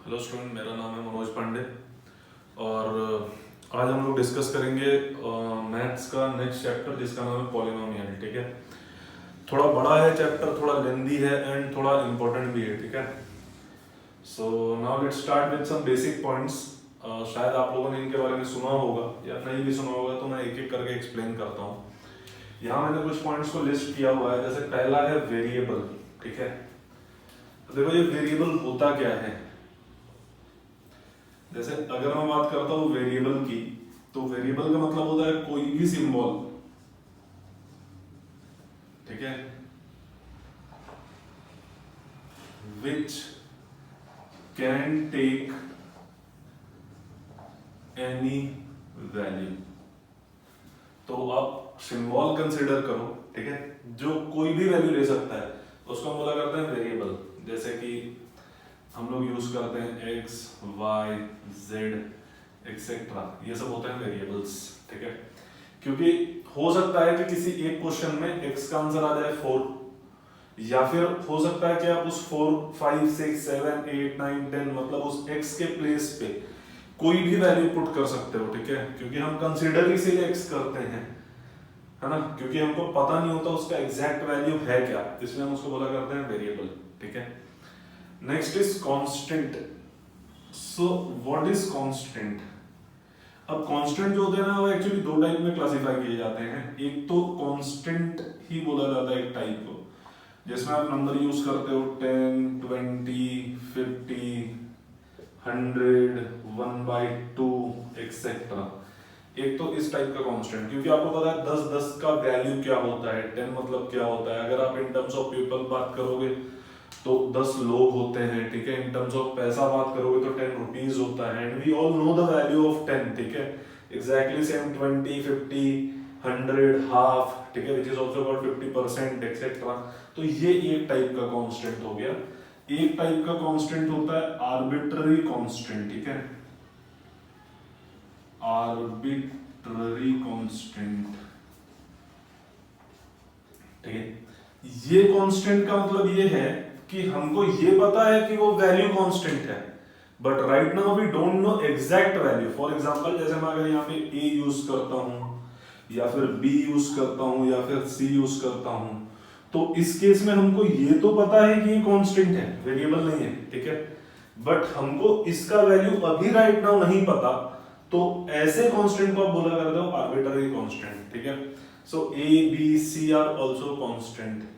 Hello student, मेरा नाम है मनोज पांडे और आज हम लोग डिस्कस करेंगे मैथ्स का नेक्स्ट चैप्टर जिसका नाम है पॉलिनोमियल। ठीक है, थोड़ा बड़ा है चैप्टर, थोड़ा लेंदी है एंड थोड़ा इम्पोर्टेंट भी है। ठीक है, so now let's start with some basic points. शायद आप लोगों ने इनके बारे में सुना होगा या नहीं भी सुना होगा, तो मैं एक एक करके एक्सप्लेन करता हूँ। यहाँ मैंने कुछ पॉइंट्स को लिस्ट किया हुआ है। जैसे पहला है वेरिएबल। ठीक है, तो देखो ये वेरिएबल होता क्या है। जैसे अगर मैं बात करता हूँ वेरिएबल की, तो वेरिएबल का मतलब होता है कोई भी सिंबल। ठीक है, which can take any value. तो आप सिंबल कंसिडर करो, ठीक है, जो कोई भी वैल्यू ले सकता है उसको हम बोला करते हैं वेरिएबल। जैसे कि हम लोग यूज करते हैं एक्स, वाई, जेड एक्सेट्रा, ये सब होते हैं वेरिएबल्स। ठीक है, क्योंकि हो सकता है कि किसी एक क्वेश्चन में एक्स का आंसर आ जाए 4, या फिर हो सकता है कि आप उस 4, 5, 6, 7, 8, 9, 10 मतलब उस एक्स के प्लेस पे कोई भी वैल्यू पुट कर सकते हो। ठीक है, क्योंकि हम कंसीडर इसीलिए एक्स करते हैं, है ना, क्योंकि हमको पता नहीं होता उसका एग्जैक्ट वैल्यू है क्या, इसलिए हम उसको बोला करते हैं वेरिएबल। ठीक है, next is constant. So what is constant? अब कांस्टेंट जो होते हैं ना, वो एक्चुअली दो टाइप में क्लासिफाई किए जाते हैं। एक तो कांस्टेंट ही बोला जाता है एक टाइप को, जिसमें आप नंबर यूज करते हो 10, 20, 50, 100, 1/2 एक्सेट्रा। एक तो इस टाइप का कांस्टेंट, क्योंकि आपको पता है 10 10 का वैल्यू क्या होता है, 10 मतलब क्या होता है। अगर आप इन टर्म्स ऑफ पीपल बात करोगे तो 10 लोग होते हैं। ठीक है, इन टर्म्स ऑफ पैसा बात करोगे तो 10 रुपीज होता है, and we all know the value of 10। ठीक है, एग्जैक्टली सेम 20, 50, 100, हाफ, ठीक है, which is also called 50% etcetera. तो ये एक टाइप का कांस्टेंट हो गया। एक टाइप का कांस्टेंट होता है आर्बिट्ररी कांस्टेंट। ठीक है, आर्बिट्ररी कांस्टेंट। ठीक है, ये कांस्टेंट का मतलब ये है कि हमको ये पता है कि वो वैल्यू कांस्टेंट है, but right now we don't know exact value. For example, जैसे मैं अगर यहाँ पे ए यूज करता हूं या फिर बी यूज करता हूं या फिर सी यूज करता हूं, तो इस केस में हमको ये तो पता है कि ये कांस्टेंट है, वेरिएबल नहीं है। ठीक है, बट हमको इसका वैल्यू अभी राइट नाउ नहीं पता, तो ऐसे कांस्टेंट को आप बोला करते हो आर्बिट्ररी कांस्टेंट। ठीक है, so A B C are also constant.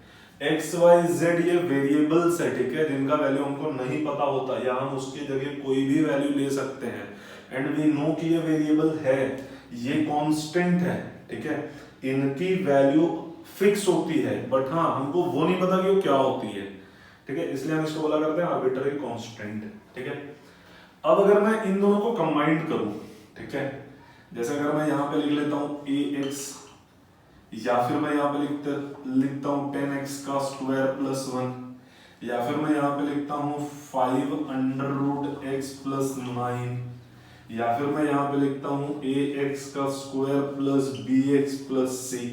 X Y Z ये वेरिएबल्स है, ठीक है, जिनका वैल्यू हमको नहीं पता होता, या हम उसकी जगह कोई भी वैल्यू ले सकते हैं, एंड वी नो कि ये वेरिएबल है, ये कांस्टेंट है। ठीक है, इनकी वैल्यू फिक्स होती है, बट हाँ हमको वो नहीं पता कि वो क्या होती है। ठीक है, इसलिए हम इसको बोला करते हैं आर्बिट्ररी कांस्टेंट। ठीक है, अब अगर मैं इन दोनों को कंबाइंड करूं, ठीक है, जैसे अगर मैं यहाँ पे लिख लेता हूं ए एक्स, या फिर मैं यहाँ पे लिखता हूँ 10x का स्क्वायर प्लस 1, या फिर मैं यहाँ पे लिखता हूँ 5√x प्लस 9, या फिर मैं यहाँ पे लिखता हूँ ax का square plus bx plus c।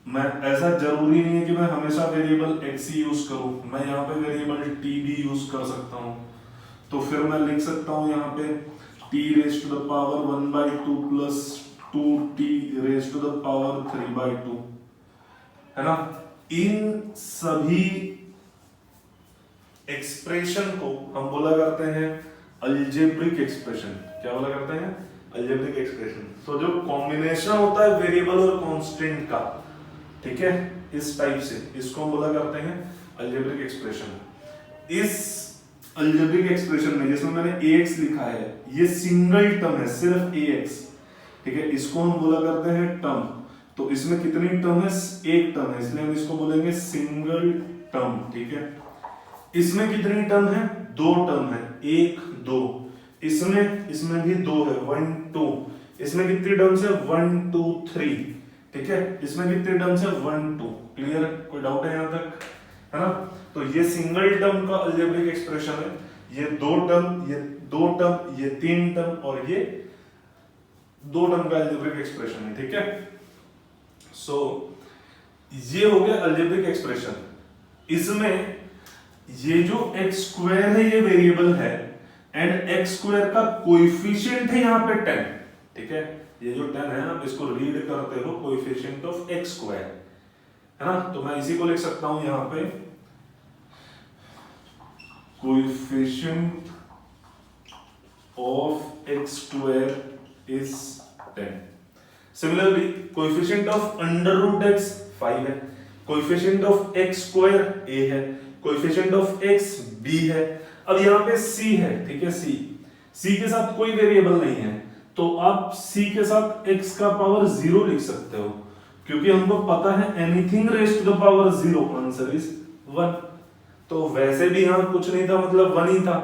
मैं ऐसा जरूरी नहीं है कि मैं हमेशा वेरिएबल x ही यूज करूं, मैं यहाँ पे वेरिएबल t भी यूज कर सकता हूँ। तो फिर मैं लिख सकता हूँ यहाँ पे t raise to the power 1/2 plus 2t raise to the power 3/2, है ना। इन सभी एक्सप्रेशन को हम बोला करते हैं अलजेब्रिक एक्सप्रेशन। क्या बोला करते हैं? Algebraic expression. तो जो कॉम्बिनेशन होता है वेरिएबल और कांस्टेंट का, ठीक है, इस टाइप से, इसको हम बोला करते हैं अलजेब्रिक एक्सप्रेशन। इस अलजेब्रिक एक्सप्रेशन में जिसमें मैंने ax लिखा है, ये सिंगल टर्म है, सिर्फ ax। ठीक है, इसको हम बोला करते हैं टर्म। तो इसमें कितनी टर्म है? एक टर्म है, इसलिए हम इसको बोलेंगे सिंगल टर्म। ठीक है, इसमें कितनी टर्म है? दो टर्म है, 1 2। इसमें भी 2 है, 1 2। इसमें कितनी टर्म्स है? 1 2 3। ठीक है, इसमें कितनी टर्म्स है? 1 2। क्लियर? कोई डाउट है यहां तक? है ना। तो ये सिंगल टर्म का अलजेब्रिक एक्सप्रेशन है। ये दो टर्म, ये दो टर्म, ये 3 टर्म और ये 2 टर्म का अलजेब्रिक एक्सप्रेशन है। ठीक है, सो ये हो गया अलजेब्रिक एक्सप्रेशन। इसमें ये जो एक्स स्क्वायर है ये वेरिएबल है एंड एक्स स्क्वायर का कोएफिशिएंट है यहाँ पे 10, ठीक है। ये जो 10 है आप इसको रीड करते हो कोएफिशिएंट ऑफ एक्स स्क्वायर, है ना। तो मैं इसी को लिख सकता हूं यहाँ पे coefficient of x square is 10। Similarly coefficient of under root x 5 है, coefficient of x square a है, कोएफिशिएंट ऑफ x b है। अब यहाँ पे c है, ठीक है। c के साथ कोई वेरिएबल नहीं है तो आप c के साथ x का पावर 0 लिख सकते हो, क्योंकि हमको पता है anything raised to the power 0 answer is 1। तो वैसे भी यहाँ कुछ नहीं था, मतलब 1 ही था,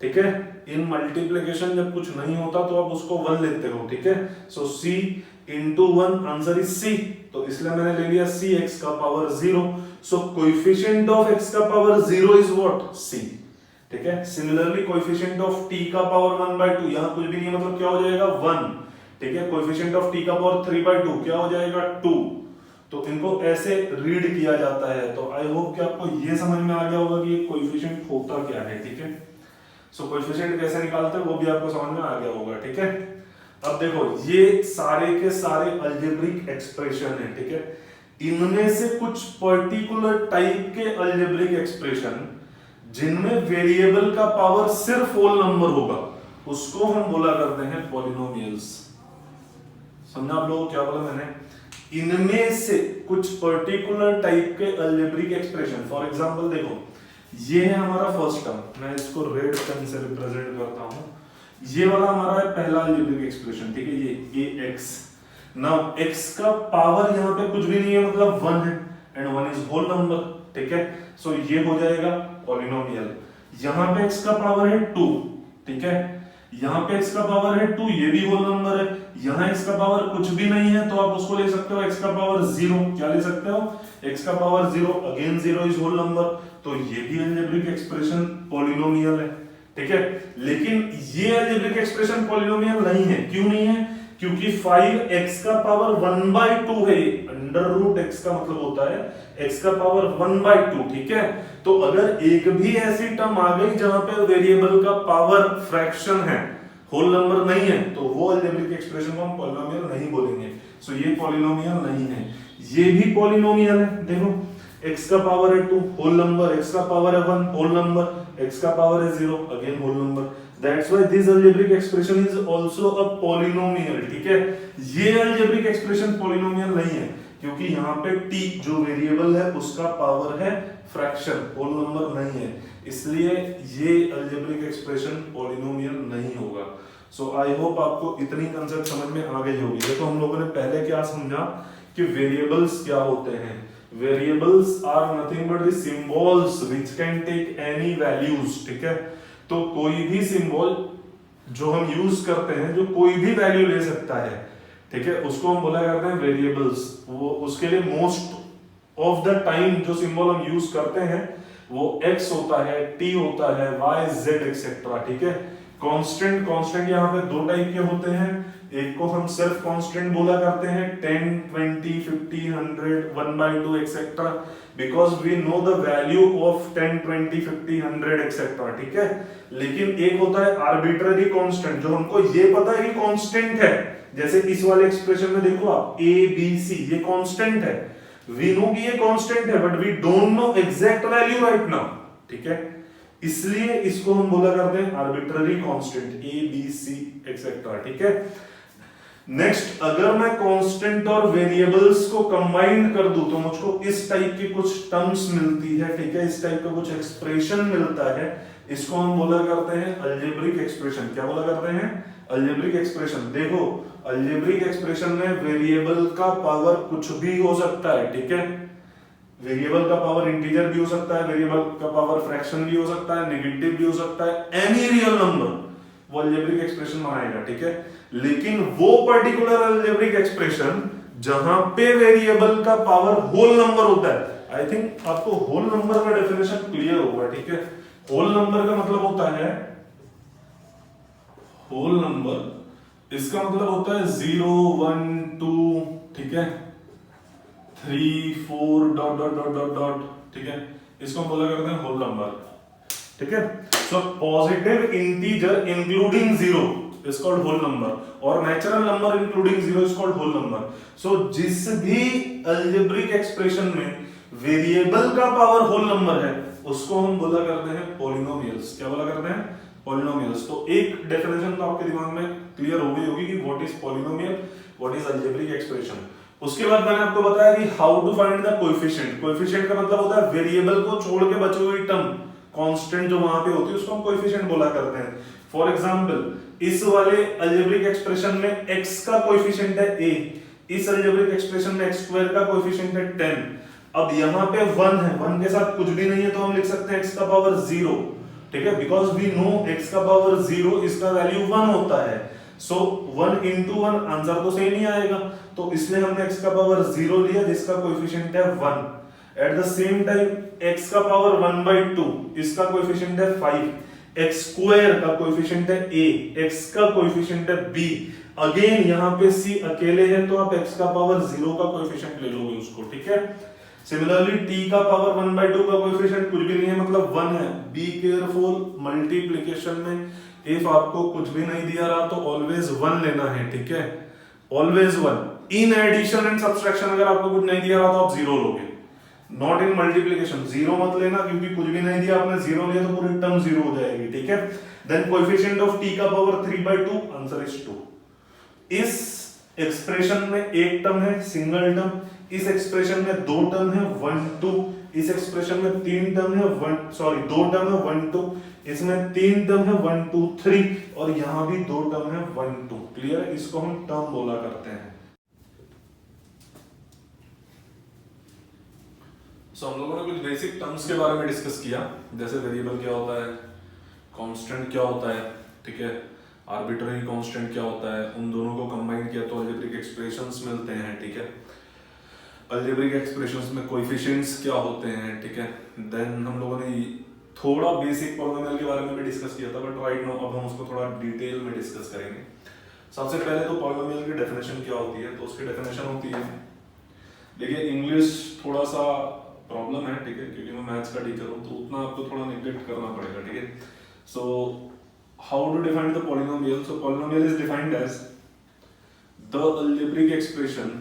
ठीक है। इन मल्टीप्लिकेशन जब कुछ नहीं होता तो आप उसको 1 लेते हो, ठीक है। सो c into 1 answer is c, तो इसलिए मैंने ले लिया c x का power 0। So coefficient of x का पावर 0 इज व्हाट, c, ठीक है। सिमिलरली कोएफिशिएंट ऑफ t का पावर 1/2, यहाँ कुछ भी नहीं है मतलब क्या हो जाएगा 1, ठीक है। कोएफिशिएंट ऑफ t का पावर 3/2 क्या हो जाएगा 2। तो इनको ऐसे रीड किया जाता है। तो आई होप कि आपको ये समझ में आ गया होगा कि कोएफिशिएंट होता क्या है, ठीक है। सो कोएफिशिएंट कैसे निकालते हैं वो भी आपको समझ में आ गया होगा, ठीक है। अब देखो ये सारे के सारे अलजेब्रिक एक्सप्रेशन है, ठीक है। इनमें से कुछ पर्टिकुलर टाइप के अलजेब्रिक एक्सप्रेशन जिनमें वेरिएबल का पावर सिर्फ होल नंबर होगा उसको हम बोला करते हैं पॉलिनोमियल्स। समझा आप लोगों क्या बोला मैंने? इनमें से कुछ पर्टिकुलर टाइप के अलजेब्रिक एक्सप्रेशन, फॉर एग्जांपल देखो ये है हमारा फर्स्ट टर्म, मैं इसको रेड पेन से रिप्रेजेंट करता हूं। ये वाला हमारा है पहला अलजेब्रिक एक्सप्रेशन, ठीक है, ये ax। नाउ x का पावर यहाँ पे कुछ भी नहीं है मतलब 1 है एंड 1 इज होल नंबर, ठीक है। सो ये हो जाएगा पॉलिनोमियल। यहाँ पे x का पावर है 2, ठीक है। यहाँ पे x का पावर है 2, ये भी होल नंबर है। यहाँ x का पावर कुछ भी नहीं है तो आप उसको ले सकते हो x का पावर 0, क्या ले सकते हो x का power 0, again 0 is whole number, तो ये भी अलजेब्रिक एक्सप्रेशन पॉलिनोमियल है, ठीक है। लेकिन ये अलजेब्रिक एक्सप्रेशन पॉलिनोमियल नहीं है। क्यों नहीं है? क्योंकि 5x का पावर 1/2 है। अंडर रूट x का मतलब होता है x का पावर 1/2, ठीक है। तो अगर एक भी ऐसी टर्म आ गई जहां पे वेरिएबल का पावर फ्रैक्शन है, होल नंबर नहीं है, तो वो अलजेब्रिक एक्सप्रेशन को हम पॉलिनोमियल नहीं बोलेंगे। सो ये पॉलिनोमियल नहीं है। ये भी पॉलिनोमियल है, देखो x का पावर है 2 होल नंबर, x का पावर है 1 होल नंबर, x का पावर है 0 again whole number. That's why this algebraic expression is also a polynomial, ठीक है। ये algebraic expression polynomial नहीं है क्योंकि यहाँ पे t जो वेरिएबल है उसका पावर है फ्रैक्शन, होल नंबर नहीं है, इसलिए ये algebraic expression polynomial नहीं होगा। सो आई होप आपको इतनी कंसेप्ट समझ में आ गई होगी। देखो हम लोगों ने पहले क्या समझा कि वेरिएबल्स क्या होते हैं। Variables are nothing but the symbols which can take any values, ठीक है। तो कोई भी सिंबल जो हम यूज करते हैं जो कोई भी वैल्यू ले सकता है, ठीक है, उसको हम बोला करते हैं वेरिएबल्स। वो उसके लिए मोस्ट ऑफ द टाइम जो सिंबल हम यूज करते हैं वो x होता है, t होता है, y, z एक्सेट्रा, ठीक है। कांस्टेंट यहाँ पे दो टाइप के होते हैं। एक को हम सिर्फ कांस्टेंट बोला करते हैं 10, 20, 50, 100, 1/2 etcetera, because we know the value of 10, 20, 50, 100 etcetera, ठीक है। लेकिन एक होता है आर्बिट्ररी कांस्टेंट जो हमको ये पता है कि कांस्टेंट है, जैसे इस वाले एक्सप्रेशन में देखो आप a b c ये कांस्टेंट है, वी नो कि ये कांस्टेंट है but we don't know exact value right now, ठीक है। इसलिए इसको हम बोला करते हैं arbitrary constant a b c etcetera, ठीक है। नेक्स्ट, अगर मैं कांस्टेंट और वेरिएबल्स को कंबाइन कर दूं तो मुझको इस टाइप की कुछ टर्म्स मिलती है, ठीक है, इस टाइप का कुछ एक्सप्रेशन मिलता है। इसको हम बोला करते हैं अलजेब्रिक एक्सप्रेशन। क्या बोला करते हैं? Algebraic expression. देखो अलजेब्रिक एक्सप्रेशन में वेरिएबल का पावर कुछ भी हो सकता है, ठीक है। वेरिएबल का पावर इंटीजर भी हो सकता है, वेरिएबल का पावर फ्रैक्शन भी हो सकता है, नेगेटिव भी हो सकता है, एनी रियल नंबर वो अलजेब्रिक एक्सप्रेशन बनाएगा, ठीक है। लेकिन वो पर्टिकुलर अलजेब्रिक एक्सप्रेशन जहां पे वेरिएबल का पावर होल नंबर होता है, आई थिंक आपको होल नंबर का डेफिनेशन क्लियर होगा, ठीक है। होल नंबर का मतलब होता है, होल नंबर इसका मतलब होता है 0, 1, 2, ठीक है, 3, 4 dot dot dot dot dot, ठीक है। इसको हम बोला करते हैं होल नंबर, ठीक है। So positive integer including zero is called whole number और natural number including zero is called whole number. So जिस भी अलजेब्रिक एक्सप्रेशन में वेरिएबल का पावर होल नंबर है उसको हम बोला करते हैं पॉलिनोमियल्स। क्या बोला करते हैं? पॉलिनोमियल्स। तो एक डेफिनेशन तो आपके दिमाग में क्लियर हो गई होगी कि what is polynomial, what is algebraic expression. उसके बाद मैंने आपको बताया कि how to find the coefficient. Coefficient का मतलब होता है वेरिएबल को छोड़ के बची हुई टर्म, कांस्टेंट जो वहां पे होती है उसको हम कोएफिशिएंट बोला करते हैं। फॉर एग्जांपल इस वाले अलजेब्रिक एक्सप्रेशन में x का कोएफिशिएंट है a, इस अलजेब्रिक एक्सप्रेशन में x² का कोएफिशिएंट है 10। अब यहाँ पे 1 है, 1 के साथ कुछ भी नहीं है तो हम लिख सकते हैं x का पावर 0, ठीक है, बिकॉज वी नो x का पावर 0 इसका वैल्यू 1 होता है। सो 1 into 1 आंसर तो सेम ही आएगा, तो इसलिए हमने x का पावर 0 लिया जिसका कोएफिशिएंट है 1। At the same time x का पावर 1/2 इसका कोएफिशिएंट है 5, x² का कोएफिशिएंट है a, x का कोएफिशिएंट है b। अगेन यहाँ पे c अकेले है तो आप x का पावर 0 का कोएफिशिएंट ले लोगे उसको, ठीक है। सिमिलरली t का पावर 1/2 का कोएफिशिएंट कुछ भी नहीं है मतलब 1 है। बी केयरफुल, मल्टीप्लिकेशन में इफ आपको कुछ भी नहीं दिया रहा तो ऑलवेज 1 लेना है, ठीक है, always 1। In addition and subtraction अगर आपको कुछ नहीं दिया रहा तो आप 0 लोगे, नॉट इन मल्टीप्लिकेशन। 0 मत लेना क्योंकि कुछ भी नहीं दिया, आपने 0 लिया तो पूरी टर्म 0 हो जाएगी, ठीक है। देन कोएफिशिएंट ऑफ t का पावर 3/2, आंसर इज 2। इस एक्सप्रेशन में एक टर्म है सिंगल टर्म, इस एक्सप्रेशन में दो टर्म है 1 2, इस एक्सप्रेशन में तीन टर्म है 2 टर्म है 1 2, इसमें तीन टर्म है 1 2 3 और यहां भी दो टर्म है 1 2। क्लियर है? इसको हम टर्म बोला करते हैं। सो हम लोगों ने कुछ बेसिक टर्म्स के बारे में डिस्कस किया, जैसे वेरिएबल क्या होता है, कांस्टेंट क्या होता है, ठीक है, आर्बिट्ररी कांस्टेंट क्या होता है, उन दोनों को कंबाइन किया तो अलजेब्रिक एक्सप्रेशंस मिलते हैं, ठीक है। अलजेब्रिक एक्सप्रेशंस में कोएफिशिएंट्स क्या होते हैं, ठीक है। देन हम लोगों ने थोड़ा बेसिक पॉलिनोमियल के बारे में भी डिस्कस किया था, बट राइट नाउ अब हम उसको थोड़ा डिटेल में डिस्कस करेंगे। सबसे पहले तो पॉलिनोमियल की डेफिनेशन क्या होती है, तो उसकी डेफिनेशन होती है, देखिए इंग्लिश थोड़ा सा प्रॉब्लम है, ठीक है, क्योंकि मैं मैथ्स का टीचर हूँ तो उतना आपको थोड़ा निग्लेक्ट करना पड़ेगा, ठीक है। So how to define the polynomial? So polynomial is defined as the algebraic expression,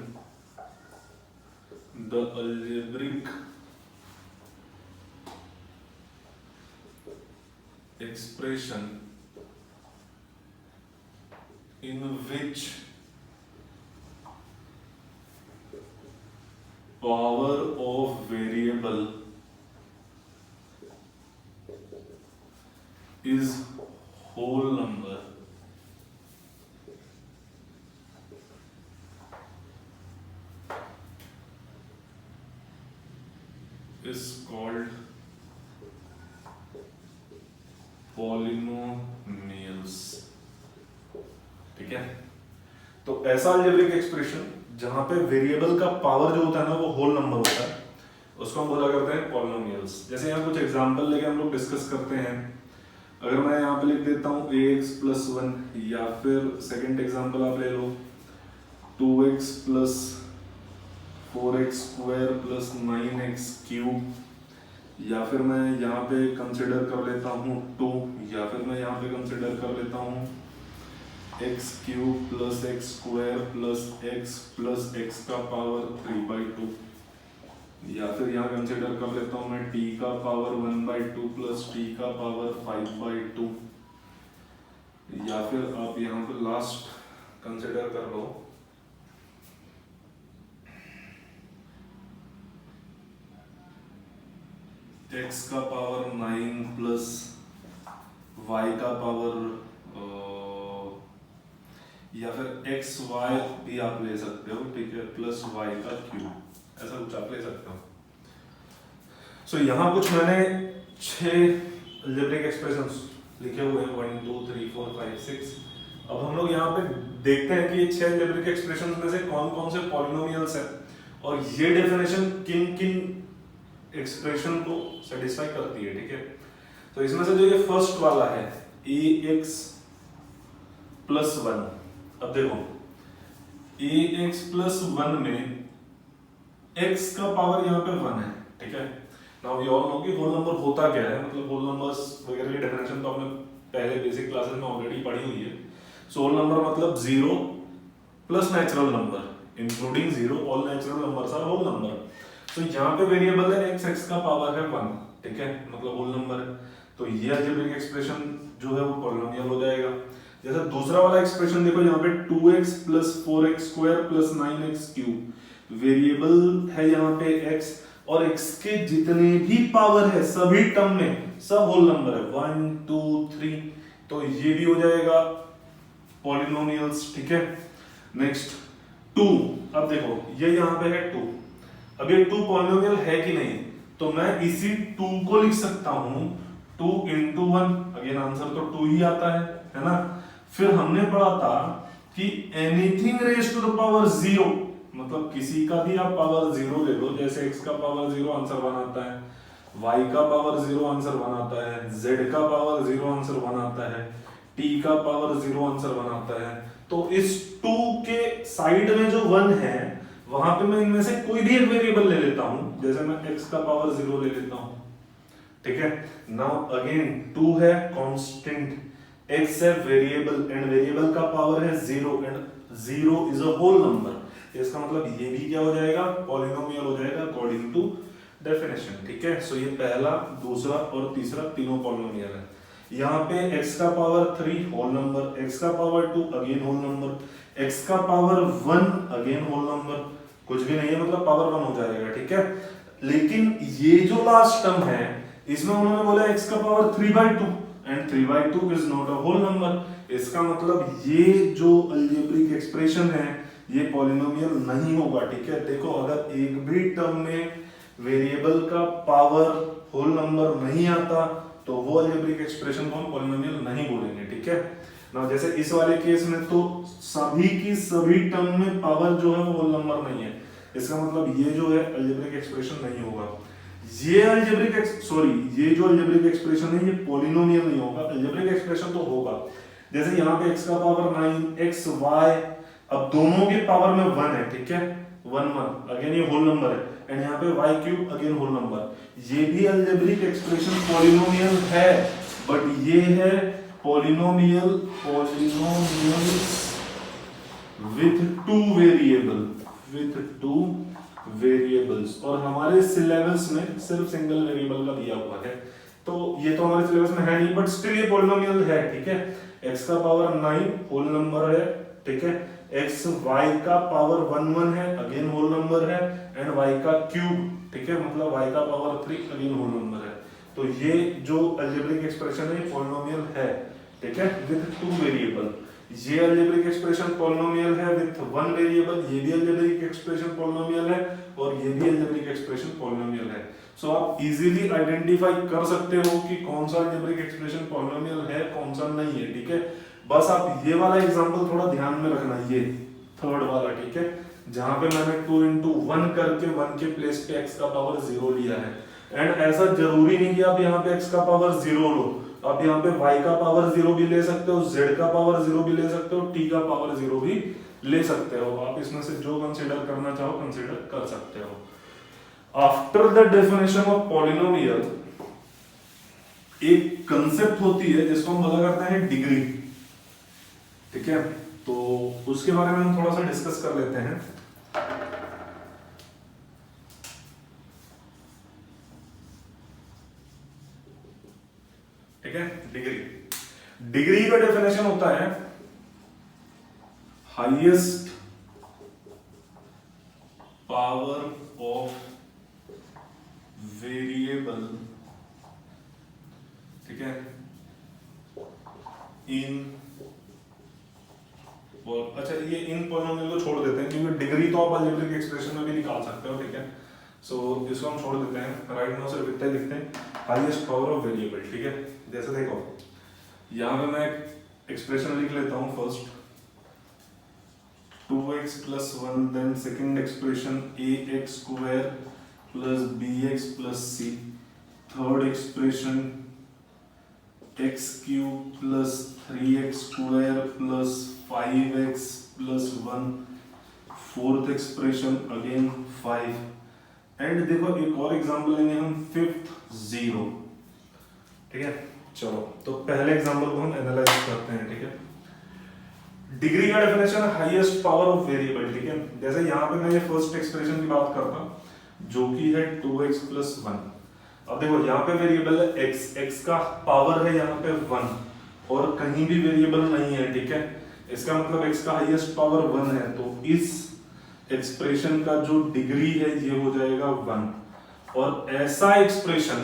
the algebraic expression in which power of variable is whole number is called polynomials, ठीक है। तो ऐसा अलजेब्रिक एक्सप्रेशन जहां पे वेरिएबल का power जो होता है ना वो होल नंबर होता है, उसको हम बोला करते हैं पॉलिनोमियल्स। जैसे यहाँ कुछ एग्जांपल लेके हम लोग डिस्कस करते हैं। अगर मैं यहाँ पे लिख देता हूँ ax + 1, या फिर सेकंड एग्जांपल आप ले लो 2x + 4x² + 9x³, या फिर मैं यहाँ पे कंसिडर कर लेता हूँ 2, या फिर मैं यहाँ पे कंसिडर कर लेता हूँ x³ + x² + x + x का पावर 3/2, या फिर यहाँ कंसिडर कर लेता हूँ मैं t का पावर 1/2 + t का पावर 5/2, या फिर आप यहाँ पे लास्ट कंसिडर कर लो x का पावर 9 प्लस y का पावर या फिर x y भी आप ले सकते हो, ठीक है, प्लस y का क्यूब, ऐसा कुछ आप ले सकते हो। सो यहाँ कुछ मैंने 6 अलजेब्रिक एक्सप्रेशंस लिखे हुए हैं 1 2 3 4 5 6। अब हम लोग यहाँ पे देखते हैं कि ये 6 अलजेब्रिक एक्सप्रेशंस में से कौन कौन से पॉलिनोमियल्स हैं और ये डेफिनेशन किन किन एक्सप्रेशन को सेटिस्फाई करती है, ठीक है। तो इसमें से जो ये फर्स्ट वाला है ax + 1, अब देखो ax + 1 में x का पावर यहाँ पे 1 है, ठीक है, नाउ वी ऑल नो कि होल नंबर होता क्या है, मतलब होल नंबर्स वगैरह की डेफिनेशन तो आपने पहले बेसिक क्लासेस में ऑलरेडी पढ़ी हुई है। सो होल नंबर मतलब zero plus natural number including zero, all natural numbers are whole number. तो यहाँ पे वेरिएबल है एक्स, एक्स का पावर है 1, ठीक है, मतलब होल नंबर है। तो ये अलजेब्रिक एक्सप्रेशन जो है वो पॉलिनोमियल हो जाएगा। जैसे दूसरा वाला एक्सप्रेशन देखो यहाँ पे 2x plus 4x square plus 9x cube, variable है यहाँ पे x और x के जितने भी पावर है सभी टर्म में सब होल नंबर है 1 2 3, तो ये भी हो जाएगा पॉलिनोमियल्स, ठीक है। नेक्स्ट 2, अब देखो ये यहाँ पे है 2, अब ये 2 पॉलिनोमियल है कि नहीं, तो मैं इसी 2 को लिख सकता हूं 2 into 1, अगेन आंसर तो 2 ही आता है ना। फिर हमने पढ़ा था कि anything raise to the power 0, मतलब किसी का भी आप पावर 0 ले लो, जैसे x का पावर 0 आंसर 1 आता है, y का पावर 0 आंसर 1 आता है, z का पावर 0 आंसर 1 आता है, t का पावर 0 आंसर 1 आता है। तो इस 2 के साइड में जो 1 है वहां पे मैं इनमें से कोई भी एक वेरिएबल ले लेता हूं, जैसे मैं x का पावर 0 ले लेता हूं, ठीक है। नाउ अगेन 2 है कांस्टेंट, x है वेरिएबल एंड वेरिएबल का पावर है 0 and 0 is a whole number, इसका मतलब ये भी क्या हो जाएगा पॉलिनोमियल हो जाएगा अकॉर्डिंग टू डेफिनेशन, ठीक है। सो ये पहला, दूसरा और तीसरा तीनों पॉलिनोमियल है। यहाँ पे x का पावर 3 होल नंबर, x का power 2 again whole number, x का पावर 1 अगेन होल नंबर, कुछ भी नहीं है मतलब पावर 1 हो जाएगा, ठीक है। लेकिन ये जो लास्ट टर्म है इसमें उन्होंने बोला x का power 3/2 and 3/2 is not a whole number, इसका मतलब ये जो अलजेब्रिक एक्सप्रेशन है ये पॉलिनोमियल नहीं होगा, ठीक है। देखो अगर एक भी टर्म में वेरिएबल का पावर होल नंबर नहीं आता तो वो अलजेब्रिक एक्सप्रेशन को हम पॉलिनोमियल नहीं बोलेंगे, ठीक है ना। जैसे इस वाले केस में तो सभी की सभी टर्म में पावर जो है वो होल नंबर नहीं है, इसका मतलब ये जो है अलजेब्रिक एक्सप्रेशन नहीं होगा। ये ये जो अलजेब्रिक एक्सप्रेशन है ये पॉलिनोमियल नहीं होगा, अलजेब्रिक एक्सप्रेशन तो होगा। जैसे यहाँ पे x का पावर 9 x y, अब दोनों के पावर में 1 है, ठीक है, 1 1 अगेन ये होल नंबर है, एंड यहाँ पे y cube again whole number, ये भी अलजेब्रिक एक्सप्रेशन पॉलिनोमियल है, बट ये है पॉलिनोमियल विथ टू वेरिएबल्स, और हमारे सिलेबस में सिर्फ सिंगल वेरिएबल का दिया हुआ है, तो ये तो हमारे सिलेबस में है नहीं, बट स्टिल ये पॉलिनोमियल है, ठीक है। x का पावर 9 होल नंबर है, ठीक है, x y का पावर 1 1 है अगेन होल नंबर है, एंड y का क्यूब, ठीक है, मतलब y का पावर 3 अगेन होल नंबर है। तो ये जो अलजेब्रिक एक्सप्रेशन है ये पॉलिनोमियल है, ठीक है, विद 2 वेरिएबल। ये अलजेब्रिक एक्सप्रेशन पॉलिनोमियल है विद 1 वेरिएबल, ये भी अलजेब्रिक एक्सप्रेशन पॉलिनोमियल है, और ये भी अलजेब्रिक एक्सप्रेशन पॉलिनोमियल है। सो आप इजीली आइडेंटिफाई कर सकते हो कि कौन सा अलजेब्रिक एक्सप्रेशन पॉलिनोमियल है कौन सा नहीं है, ठीक है। बस आप ये वाला एग्जांपल थोड़ा ध्यान में रखना, ये थर्ड वाला, ठीक है, जहां पे मैंने 2 into 1 करके 1 के प्लेस पे x का पावर 0 लिया है, एंड ऐसा जरूरी नहीं कि आप यहाँ पे x का पावर 0 लो, आप यहाँ पे y का पावर 0 भी ले सकते हो, z का पावर 0 भी ले सकते हो, t का पावर 0 भी ले सकते हो, आप इसमें से जो कंसीडर करना चाहो कंसीडर कर सकते हो। After the definition of polynomial एक कंसेप्ट होती है जिसको हम बोला करते हैं डिग्री, ठीक है, तो उसके बारे में हम थोड़ा सा डिस्कस कर लेते हैं। ठीक है, डिग्री का डेफिनेशन होता है हाईएस्ट पावर ऑफ वेरिएबल, ठीक है, इन, और अच्छा ये इन पॉलिनोमियल को छोड़ देते हैं क्योंकि डिग्री तो आप अलजेब्रिक एक्सप्रेशन में भी निकाल सकते हो, ठीक है। सो इसको हम छोड़ देते हैं, राइट नाउ सिर्फ इतना लिखते हैं हाईएस्ट पावर ऑफ वेरिएबल, ठीक है। जैसे देखो यहाँ पे मैं एक्सप्रेशन लिख लेता हूँ, first 2x plus 1, then second expression ax square plus bx plus c, third expression x cube plus 3x square plus 5x plus 1, fourth expression again 5, and देखो एक और एग्जांपल लेंगे हम, फिफ्थ 0, ठीक है। चलो तो पहले एग्जांपल को हम एनालाइज करते हैं, ठीक है। डिग्री का definition highest power of variable, ठीक है। जैसे यहाँ पे मैं ये फर्स्ट एक्सप्रेशन की बात करता जो कि है 2x + 1। अब देखो यहाँ पे वेरिएबल है x, x का पावर है यहाँ पे 1 और कहीं भी वेरिएबल नहीं है, ठीक है। इसका मतलब x का हाईएस्ट पावर 1 है, तो इस एक्सप्रेशन का जो डिग्री है ये हो जाएगा 1। और ऐसा एक्सप्रेशन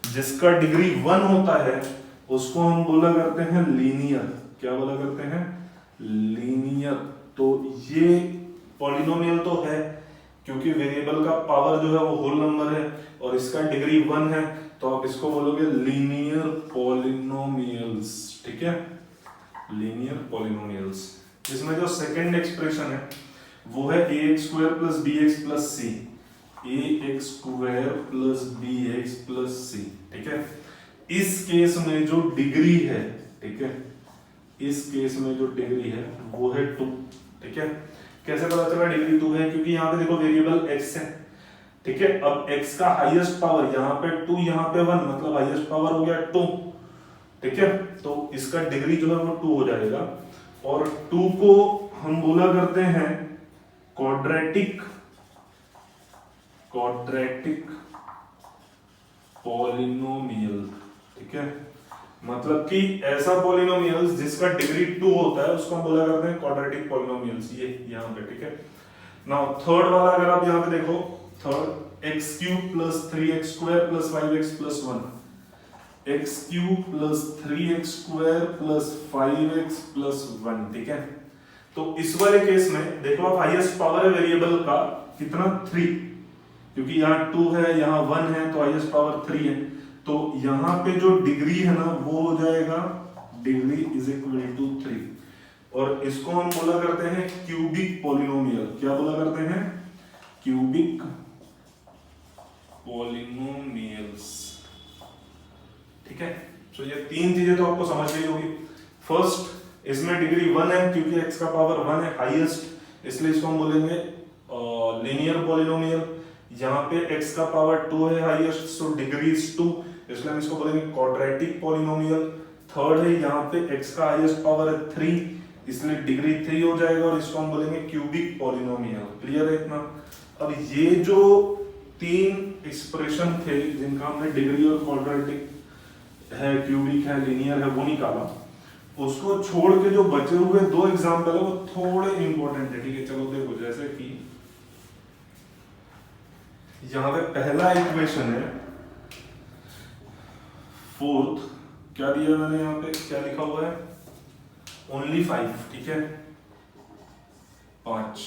जिसका डिग्री 1 होता है उसको हम बोला करते हैं लीनियर। क्या बोला करते हैं? लीनियर। तो ये पॉलिनोमियल तो है क्योंकि वेरिएबल का पावर जो है वो होल नंबर है और इसका डिग्री 1 है, तो आप इसको बोलोगे लीनियर पॉलिनोमियल्स, ठीक है। Linear polynomials. इसमें जो सेकंड एक्सप्रेशन है वो है ax² + bx + c, ax² + bx + c, ठीक है। इस केस में जो डिग्री है, ठीक है, इस केस में जो डिग्री है वो है 2, ठीक है। कैसे पता चला डिग्री 2 है? क्योंकि यहाँ पे देखो वेरिएबल x है, ठीक है। अब x का हाईएस्ट पावर यहाँ पे 2, यहाँ पे 1, मतलब हाईएस्ट पावर हो गया 2, ठीक है। तो इसका डिग्री जो है वो 2 हो जाएगा और 2 को हम बोला करते हैं क्वाड्रेटिक पॉलिनोमियल, ठीक है। मतलब कि ऐसा पॉलिनोमियल जिसका डिग्री 2 होता है उसको हम बोला करते हैं क्वाड्रेटिक पॉलिनोमियल्स, ये यहाँ पे, ठीक है। नाउ थर्ड वाला अगर आप यहाँ पे देखो, third x³ + 3x² + 5x + 1, x³ + 3x² + 5x + 1, ठीक है। तो इस वाले केस में देखो आप हाईएस्ट पावर है वेरिएबल का कितना 3, क्योंकि यहाँ 2 है यहाँ 1 है तो हाईएस्ट पावर 3 है। तो यहाँ पे जो डिग्री है ना वो हो जाएगा डिग्री = 3 और इसको हम बोला करते हैं क्यूबिक पॉलिनोमियल। क्या बोला करते हैं? क्यूबिक पॉलिनोमियल्स, ठीक है। तो ये तीन चीजें तो आपको समझ गई होगी। फर्स्ट, इसमें डिग्री 1 है क्योंकि x का पावर 1 है हाईएस्ट, इसलिए इसको हम बोलेंगे लीनियर पॉलिनोमियल। यहाँ पे x का पावर 2 है हाईएस्ट, सो डिग्री इज 2, इसलिए हम इसको बोलेंगे क्वाड्रेटिक पॉलिनोमियल। थर्ड है यहाँ पे x का हाईएस्ट पावर है 3, इसलिए डिग्री 3 हो जाएगा और इसको हम बोलेंगे क्यूबिक पॉलिनोमियल। क्लियर है इतना? अब ये जो तीन एक्सप्रेशन थे जिनका हमने डिग्री और क्वाड्रेटिक है, क्यूबिक है, लीनियर है, वो निकाला, उसको छोड़ के जो बचे हुए दो एग्जाम्पल है वो थोड़े इंपॉर्टेंट है, ठीक है। चलो देखो, जैसे कि यहां पे पहला इक्वेशन है, फोर्थ, क्या दिया मैंने यहाँ पे, क्या लिखा हुआ है? ओनली 5, ठीक है, 5।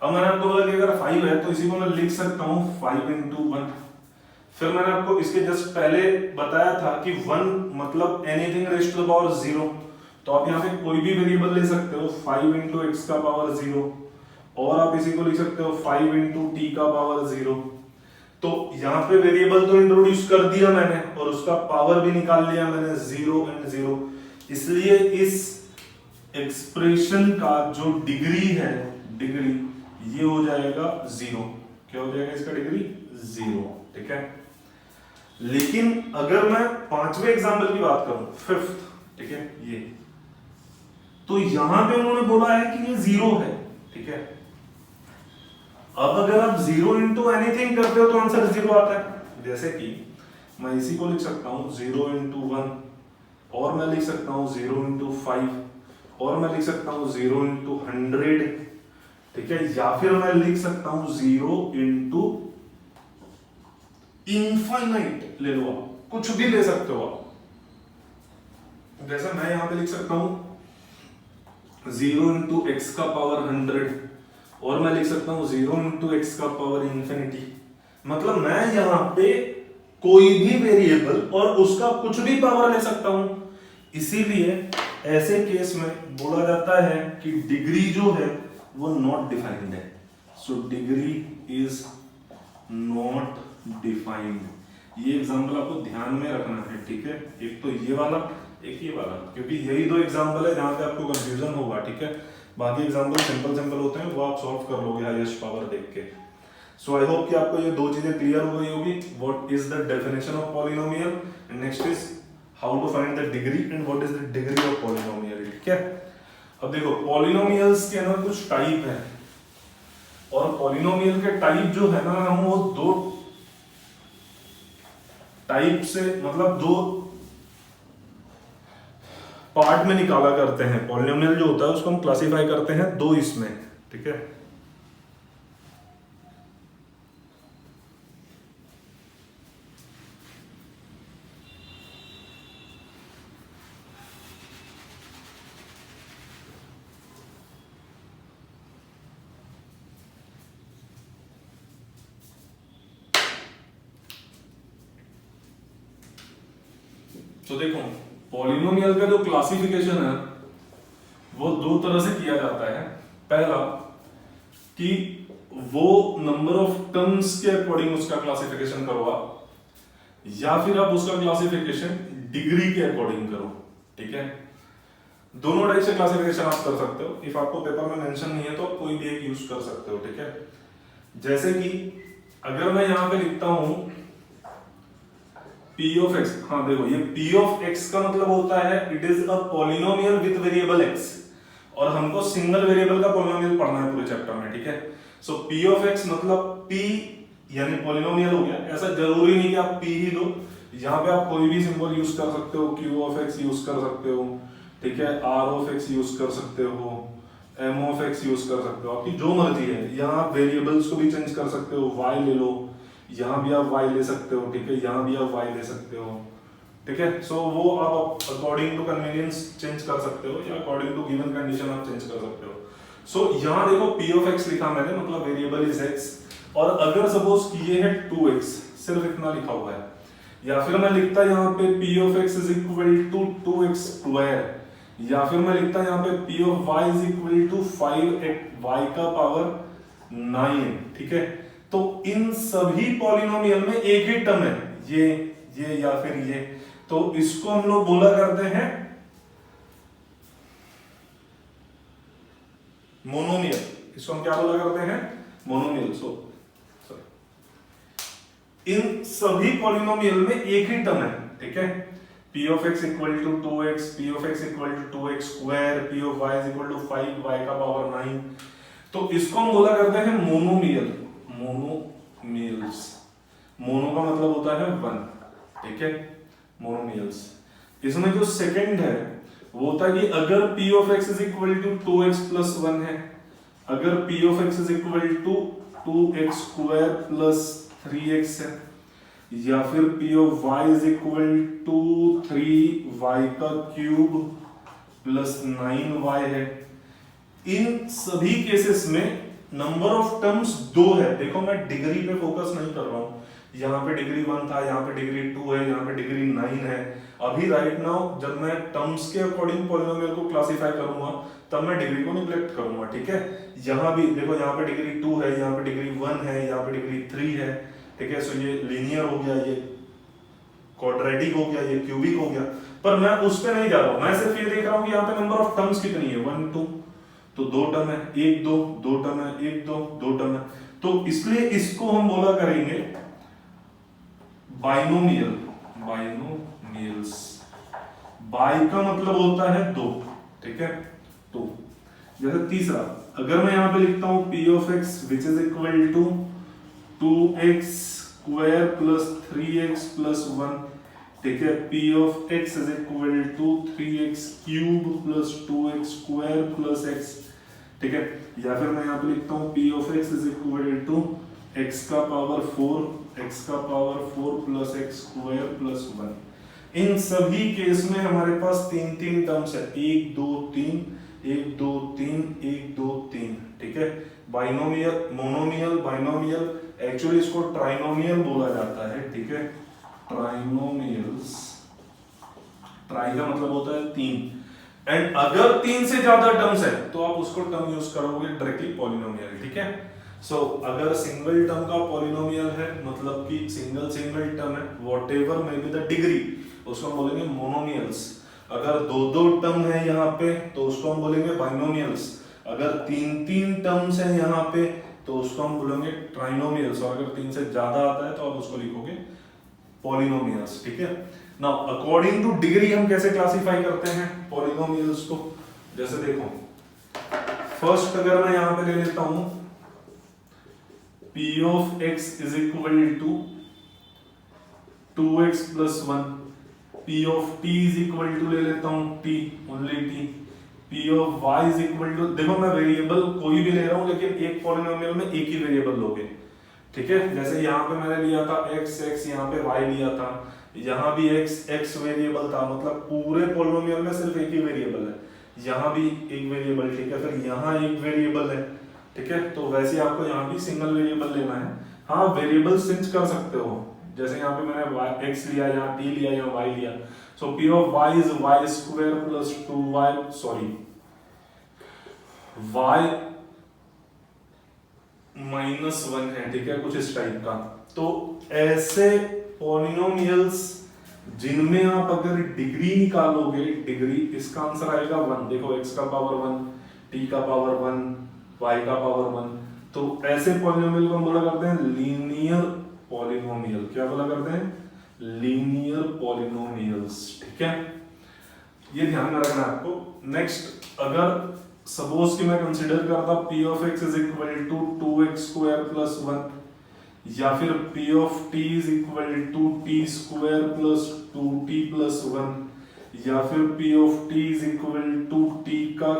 अब मैंने आपको बोला कि अगर 5 है तो इसी को मैं लिख सकता हूं 5 × 1। फिर मैंने आपको इसके जस्ट पहले बताया था कि 1 मतलब anything raised to the power 0, तो आप यहाँ पे कोई भी वेरिएबल ले सकते हो 5 × x का पावर 0 और आप इसी को लिख सकते हो 5 × t का पावर 0। तो यहाँ पे वेरिएबल तो इंट्रोड्यूस कर दिया मैंने और उसका पावर भी निकाल लिया मैंने 0 × 0, इसलिए इस एक्सप्रेशन का जो डिग्री है, डिग्री ये हो जाएगा 0। क्या हो जाएगा इसका डिग्री? 0, ठीक है। लेकिन अगर मैं पांचवें एग्जाम्पल की बात करूं, फिफ्थ, ठीक है, ये तो यहां पे उन्होंने बोला है कि ये 0 है, ठीक है। अब अगर आप 0 × एनीथिंग करते हो तो आंसर 0 आता है। जैसे कि मैं इसी को लिख सकता हूं 0 × 1 और मैं लिख सकता हूं 0 × 5 और मैं लिख सकता हूं 0 × 100, ठीक है, या फिर मैं लिख सकता हूं 0 × इनफाइनाइट, ले लो आप, कुछ भी ले सकते हो आप। जैसे मैं यहां पे लिख सकता हूं 0 × x का पावर 100 और मैं लिख सकता हूं 0 × x का पावर ∞। मतलब मैं यहां पे कोई भी वेरिएबल और उसका कुछ भी पावर ले सकता हूं, इसीलिए ऐसे केस में बोला जाता है कि डिग्री जो है वो नॉट डिफाइंड है। So degree is not defined. ये एग्जांपल आपको ध्यान में रखना है, ठीक है। एक तो ये वाला, एक ये वाला, क्योंकि यही दो एग्जांपल है जहां पे आपको कंफ्यूजन होगा, ठीक है। बाकी एग्जांपल सिंपल होते हैं, वो आप सॉल्व कर लोगे हाईएस्ट पावर देख के। सो आई होप कि आपको ये दो चीजें क्लियर हो गई होगी, what is the definition of polynomial and next is how to find the degree and what is the degree of polynomial, ठीक है। अब देखो पॉलिनोमियल्स के अंदर कुछ टाइप है, और पॉलिनोमियल के टाइप जो है ना, हम वो दो टाइप से मतलब दो पार्ट में निकाला करते हैं। पॉलिनोमियल जो होता है उसको हम क्लासिफाई करते हैं दो इसमें, ठीक है। तो देखो पॉलिनोमियल का जो क्लासिफिकेशन है वो दो तरह से किया जाता है। पहला कि वो नंबर ऑफ टर्म्स के अकॉर्डिंग उसका क्लासिफिकेशन करो आप, या फिर आप उसका क्लासिफिकेशन डिग्री के अकॉर्डिंग करो, ठीक है। दोनों टाइप से क्लासिफिकेशन आप कर सकते हो। इफ आपको पेपर में मेंशन नहीं है तो आप कोई भी एक यूज कर सकते हो, ठीक है। जैसे कि अगर मैं यहां पे लिखता हूं P of x, हाँ देखो ये P of x का मतलब होता है it is a polynomial with variable x, और हमको सिंगल वेरिएबल का पॉलिनोमियल पढ़ना है पूरे चैप्टर में, ठीक है। सो P of x मतलब P यानी पॉलिनोमियल हो गया। ऐसा जरूरी नहीं कि आप P ही लो, यहाँ पे आप कोई भी सिंबल यूज कर सकते हो, Q of x यूज कर सकते हो, ठीक है, R of x यूज कर सकते हो, M of x यूज कर सकते हो, आपकी जो मर्जी है। यहाँ वेरिएबल्स को भी चेंज कर सकते हो, y ले लो, यहाँ भी आप y ले सकते हो, ठीक है, यहाँ भी आप y ले सकते हो, ठीक है। सो वो आप अकॉर्डिंग टू कन्वीनियंस चेंज कर सकते हो, या अकॉर्डिंग टू गिवन कंडीशन आप चेंज कर सकते हो। सो यहाँ देखो P of x लिखा मैंने, मतलब वेरिएबल इज x, और अगर सपोज कि ये है 2x, सिर्फ इतना लिखा हुआ है, या फिर मैं लिखता यहाँ पे P of x is equal to 2x square, या फिर मैं लिखता यहाँ पे P of y is equal to 5y का पावर 9, ठीक है। तो इन सभी पॉलिनोमियल में एक ही टर्म है, ये या फिर ये, तो इसको हम लोग बोला करते हैं मोनोमियल। इसको हम क्या बोला करते हैं? मोनोमियल। इन सभी पॉलिनोमियल में एक ही टर्म है, ठीक है। P of x equal to 2x, P of x equal to 2x square, P of y equal to 5y का पावर 9, तो इसको हम बोला करते हैं मोनोमियल। मोनोमियल्स, मोनो का मतलब होता है 1, ठीक है, मोनोमियल्स। इसमें जो सेकंड है वो होता है कि अगर P of x is equal to 2x plus 1 है, अगर P of x is equal to 2x square plus 3x है, या फिर P of y is equal to 3y का क्यूब प्लस 9y है। इन सभी केसेस में नंबर ऑफ टर्म्स 2 है। देखो मैं डिग्री पे फोकस नहीं कर रहा हूं, यहाँ पे डिग्री 1 था, यहाँ पे डिग्री 2 है, यहाँ पे डिग्री 9 है। अभी राइट नाउ जब मैं टर्म्स के अकॉर्डिंग पॉलिनोमियल को क्लासिफाई करूंगा तब मैं डिग्री को निग्लेक्ट करूंगा, ठीक है। यहाँ भी देखो, यहाँ पे डिग्री 2 है, यहाँ पे डिग्री 1 है, यहाँ पे डिग्री 3 है, ठीक है। सो ये लीनियर हो गया, ये क्वाड्रेटिक हो गया, ये क्यूबिक हो गया, पर मैं उस पे नहीं जा रहा हूं। मैं सिर्फ ये देख रहा हूं कि यहाँ पे नंबर ऑफ टर्म्स कितनी है, 1 2, तो 2 टर्म है, 1 2, 2 टर्म है, 1 2, 2 टर्म है। तो इसलिए इसको हम बोला करेंगे बाइनोमियल, बाइनोमियल्स। बाई का मतलब होता है 2, ठीक है, 2। जैसे तीसरा, अगर मैं यहां पे लिखता हूं P of x which is equal to 2x square plus 3x plus 1, ठीक है, P of x is equal to 3x cube plus 2x square plus x, ठीक है। या फिर मैं यहाँ पे लिखता हूँ P of x is equal to x का पावर 4, x का power 4 plus x square plus 1। इन सभी केस में हमारे पास 3 टर्म्स है, 1 2 3, 1 2 3, 1 2 3, ठीक है। बाइनोमियल, मोनोमियल, बाइनोमियल, एक्चुअली इसको ट्राइनोमियल बोला जाता है, ठीक है, ट्राइनोमियल्स। ट्राई का मतलब होता है 3, एंड अगर 3 से ज्यादा टर्म्स है तो आप उसको टर्म यूज करोगे डायरेक्टली पॉलिनोमियल, ठीक है। सो अगर सिंगल टर्म का पॉलिनोमियल है, मतलब कि सिंगल टर्म है, whatever may be the degree, उसको हम बोलेंगे मोनोमियल्स। अगर 2 टर्म है यहाँ पे तो उसको हम बोलेंगे बाइनोमियल्स। अगर 3 टर्म्स है यहाँ पे तो उसको हम बोलेंगे ट्राइनोमियल्स, और अगर 3 से ज्यादा आता है तो आप उसको लिखोगे पॉलिनोमियल्स, ठीक है। नाउ अकॉर्डिंग टू डिग्री हम कैसे क्लासिफाई करते हैं पॉलिनोमियल्स को, जैसे देखो फर्स्ट अगर मैं यहां पे ले लेता हूं p of x is equal to 2x plus 1, p of t is equal to ले लेता हूं t, only t, p of y is equal to, देखो मैं वेरिएबल कोई भी ले रहा हूं लेकिन एक पॉलिनोमियल में एक ही वेरिएबल लोगे, ठीक है। जैसे यहाँ पे मैंने लिया था x, यहाँ पे y लिया था, यहाँ भी x वेरिएबल था, मतलब पूरे पॉलिनोमियल में सिर्फ एक ही वेरिएबल है, यहाँ भी एक वेरिएबल, ठीक है, फिर यहाँ एक वेरिएबल है, ठीक है। तो वैसे आपको यहाँ भी सिंगल वेरिएबल लेना है। हाँ वेरिएबल स्विच कर सकते हो, जैसे यहाँ पे मैंने x लिया, यहाँ t लिया, यहाँ y लिया, सो p of y is y square plus 2y, sorry y minus 1 है, ठीक है, कुछ इस टाइप का। तो ऐसे पॉलिनोमियल्स जिनमें आप अगर डिग्री निकालोगे, डिग्री, इसका आंसर आएगा 1, देखो x का पावर 1, t का पावर 1, y का पावर 1, तो ऐसे पॉलिनोमियल को हम बोला करते हैं लीनियर पॉलिनोमियल। क्या बोला करते हैं? लीनियर पॉलिनोमियल्स, ठीक है, ये ध्यान में रखना है आपको। नेक्स्ट अगर सपोज कि मैं कंसीडर करता p of x is equal to 2x square plus 1, या फिर p of t is equal to t square plus 2t plus 1, या फिर p of t is equal to t का,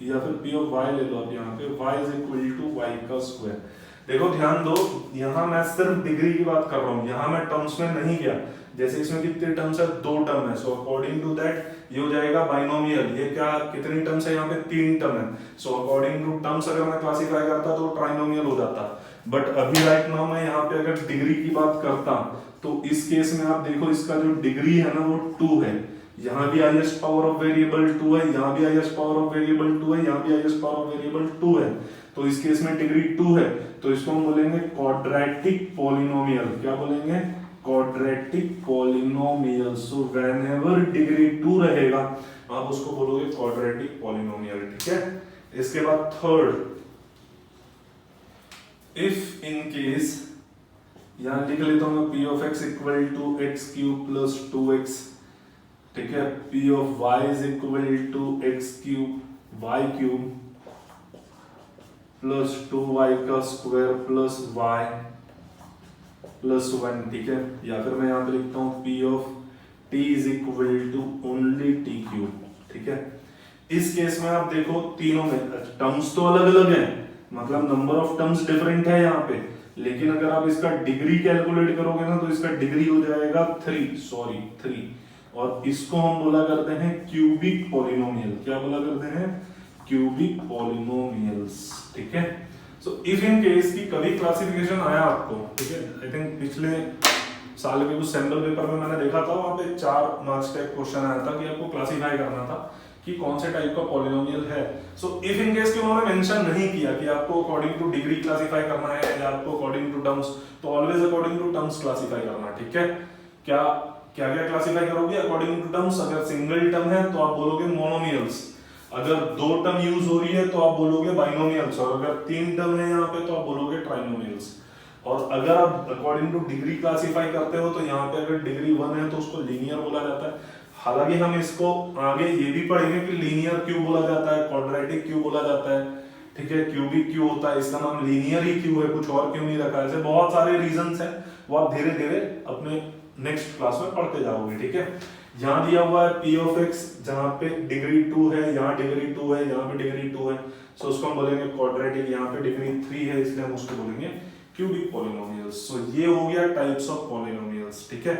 या फिर p of y ले लो आप यहाँ पे, y is equal to y का स्क्वायर। देखो ध्यान दो, यहाँ मैं सिर्फ डिग्री की बात कर रहा हूँ, यहाँ मैं टर्म्स में नहीं गया। जैसे इसमें कितने टर्म्स है? 2 टर्म है, सो अकॉर्डिंग टू दैट ये हो जाएगा बाइनोमियल। ये क्या, कितनी टर्म्स है यहाँ पे? 3 टर्म है, सो अकॉर्डिंग टू टर्म्स अगर मैं क्लासिफाई करता तो ट्राइनोमियल हो जाता। बट अभी राइट नाउ मैं यहाँ पे अगर डिग्री की बात करता तो इस केस में आप देखो इसका जो डिग्री है ना वो 2 है, यहाँ भी हाईएस्ट पावर ऑफ वेरिएबल 2 है, यहाँ भी हाईएस्ट पावर ऑफ वेरिएबल 2 है, यहाँ भी हाईएस्ट पावर ऑफ वेरिएबल 2 है, तो इस केस में डिग्री 2 है, तो इसको हम बोलेंगे क्वाड्रेटिक पॉलिनोमियल। क्या बोलेंगे? Quadratic polynomial. So whenever degree 2 रहेगा आप उसको बोलोगे क्वाड्रेटिक पॉलिनोमियल, ठीक है। इसके बाद थर्ड, इफ इन केस, यहां लिख लेता हूं मैं p of x equal to x cube plus 2x, ठीक है, p of y is equal to x cube y cube plus 2y का स्क्वायर प्लस y प्लस 1, ठीक है, या फिर मैं यहाँ पे लिखता हूँ p of t is equal to only t cube, ठीक है। इस केस में आप देखो तीनों में टर्म्स तो अलग अलग हैं, मतलब नंबर ऑफ टर्म्स डिफरेंट है यहाँ पे, लेकिन अगर आप इसका डिग्री कैलकुलेट करोगे ना तो इसका डिग्री हो जाएगा 3, और इसको हम बोला करते हैं क्यूबिक पॉलिनोमियल। क्या बोला करते हैं? क्यूबिक पॉलिनोमियल्स, ठीक है। सो इफ इन केस की कभी क्लासिफिकेशन आया आपको, ठीक है, आई थिंक पिछले साल के कुछ सैंपल पेपर में मैंने देखा था, वहां पे 4 मार्क्स का एक क्वेश्चन आया था कि आपको क्लासिफाई करना था कि कौन से टाइप का पॉलिनोमियल है। सो इफ इन केस कि उन्होंने मेंशन नहीं किया कि आपको अकॉर्डिंग टू डिग्री क्लासिफाई करना है या आपको अकॉर्डिंग टू टर्म्स, तो always according to terms classify करना, ठीक है। क्या क्या क्लासिफाई करोगे? According to terms. अगर सिंगल टर्म है तो आप बोलोगे मोनोमियल्स, अगर 2 टर्म यूज हो रही है तो आप बोलोगे बाइनोमियल्स, और अगर 3 टर्म है यहाँ पे तो आप बोलोगे ट्राइनोमियल्स। और अगर आप अकॉर्डिंग टू डिग्री क्लासिफाई करते हो तो यहाँ पे अगर डिग्री 1 है तो उसको लीनियर बोला जाता है। हालांकि हम इसको आगे ये भी पढ़ेंगे कि लीनियर क्यों बोला जाता है, क्वाड्रेटिक क्यों बोला जाता है, ठीक है, क्यूबिक क्यों होता है, इसका नाम लीनियर ही क्यों है, कुछ और क्यों नहीं रखा है, ऐसे बहुत सारे रीजंस हैं, वो आप धीरे धीरे अपने नेक्स्ट क्लास में पढ़ते जाओगे, ठीक है। यहाँ दिया हुआ है p of x, जहाँ पे डिग्री 2 है, यहाँ डिग्री 2 है, यहाँ पे डिग्री 2 है, सो उसको हम बोलेंगे क्वाड्रेटिक। यहाँ पे डिग्री 3 है इसलिए हम उसको बोलेंगे क्यूबिक पॉलिनोमियल्स। सो ये हो गया टाइप्स ऑफ पॉलिनोमियल्स, ठीक है।